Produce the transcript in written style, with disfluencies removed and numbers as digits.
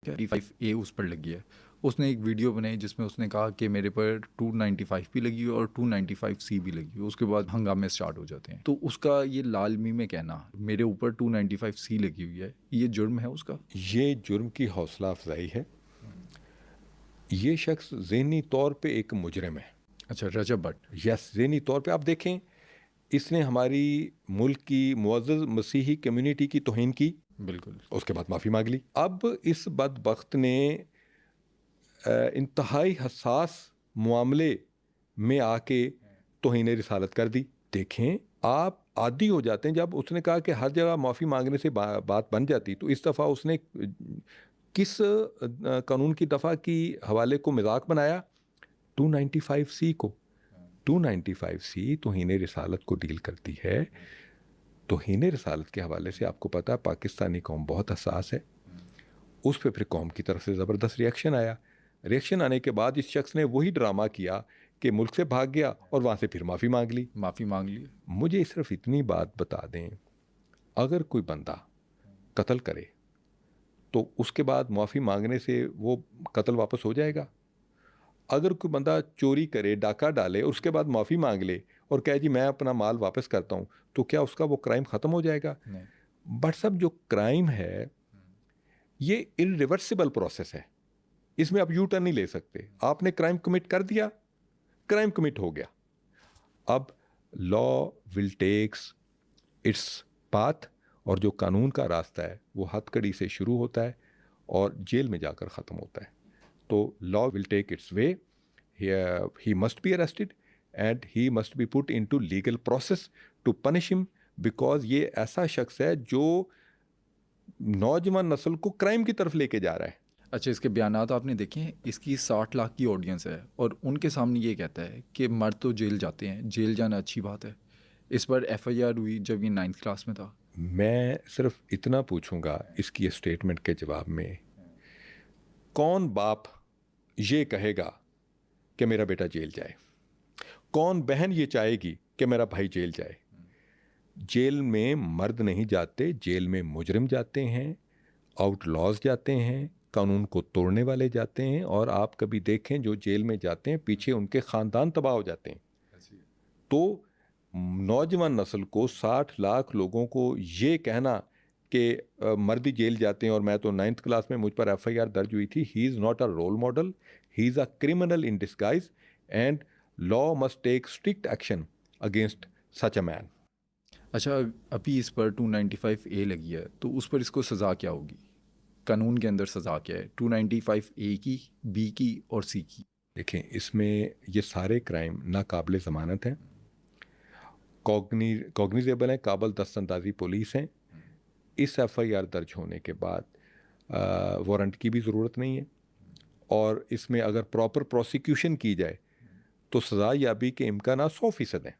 5A उस पर लगी है। उसने एक वीडियो बनाई जिसमें उसने कहा कि मेरे पर 295 भी लगी हुई है और 295C भी लगी हुई है। उसके बाद हंगामे स्टार्ट हो जाते हैं। तो उसका ये लाल मी में कहना मेरे ऊपर 295C लगी हुई है, ये जुर्म है उसका? ये जुर्म की हौसला अफजाई है। ये शख्स ज़हनी तौर पे एक मुजरिम है। अच्छा, रजब भट्ट। यस, ज़हनी तौर पे आप देखें, इसने हमारी मुल्क की मुअज़्ज़ज़ मसीही कम्युनिटी की तौहीन की, बिल्कुल। उसके बाद माफ़ी मांग ली। अब इस बदबख्त ने इंतहाई हसास मामले में आके तौहीन रिसालत कर दी। देखें, आप आदी हो जाते हैं। जब उसने कहा कि हर जगह माफ़ी मांगने से बात बन जाती, तो इस दफ़ा उसने किस कानून की दफ़ा की हवाले को मजाक बनाया? 295C को। 295C तौहीन रिसालत को डील करती है। तौहीन रिसालत के हवाले से आपको पता है पाकिस्तानी कौम बहुत हसास है। उस पर फिर कौम की तरफ से ज़बरदस्त रिएक्शन आया। रिएक्शन आने के बाद इस शख्स ने वही ड्रामा किया कि मुल्क से भाग गया और वहाँ से फिर माफ़ी मांग ली। माफ़ी मांग ली। मुझे सिर्फ इतनी बात बता दें, अगर कोई बंदा कत्ल करे तो उसके बाद माफ़ी मांगने से वो कत्ल वापस हो जाएगा? अगर कोई बंदा चोरी करे, डाका डाले और उसके बाद माफ़ी मांग ले और कहे जी मैं अपना माल वापस करता हूँ, तो क्या उसका वो क्राइम ख़त्म हो जाएगा? नहीं। बट सब जो क्राइम है ये इरिवर्सिबल प्रोसेस है। इसमें आप यू टर्न नहीं ले सकते। आपने क्राइम कमिट कर दिया, क्राइम कमिट हो गया। अब law will takes its path, और जो कानून का रास्ता है वो हथकड़ी से शुरू होता है और जेल में जाकर ख़त्म होता है। तो law will take its way, he must be arrested and he must be put into legal process to punish him, because ये ऐसा शख्स है जो नौजवान नस्ल को क्राइम की तरफ लेके जा रहा है। अच्छा, इसके बयानात आपने देखे हैं? इसकी 60 लाख की ऑडियंस है और उनके सामने ये कहता है कि मर्द तो जेल जाते हैं, जेल जाना अच्छी बात है। इस पर FIR हुई जब ये 9th क्लास में था। मैं सिर्फ इतना पूछूंगा इसकी स्टेटमेंट के जवाब में, कौन बाप ये कहेगा कि मेरा बेटा जेल जाए? कौन बहन ये चाहेगी कि मेरा भाई जेल जाए? जेल में मर्द नहीं जाते, जेल में मुजरिम जाते हैं, आउटलॉज जाते हैं, कानून को तोड़ने वाले जाते हैं। और आप कभी देखें जो जेल में जाते हैं पीछे उनके ख़ानदान तबाह हो जाते हैं। तो नौजवान नस्ल को, 60 लाख लोगों को ये कहना कि मर्द ही जेल जाते हैं और मैं तो 9th क्लास में मुझ पर FIR दर्ज हुई थी, he is not a role model, he is a criminal in disguise and law must take strict action against such a man. अच्छा, अभी इस पर 295A लगी है तो उस पर इसको सज़ा क्या होगी? कानून के अंदर सज़ा क्या है 295A की, B की और C की? देखें, इसमें ये सारे क्राइम नाकाबिल ज़मानत हैं, कॉग्निजेबल हैं, काबिल दस्तंदाजी पुलिस हैं। इस FIR दर्ज होने के बाद वारंट की भी ज़रूरत नहीं है, और इसमें अगर प्रॉपर प्रोसिक्यूशन की जाए तो सज़ा याबी के इम्कानात 100% हैं।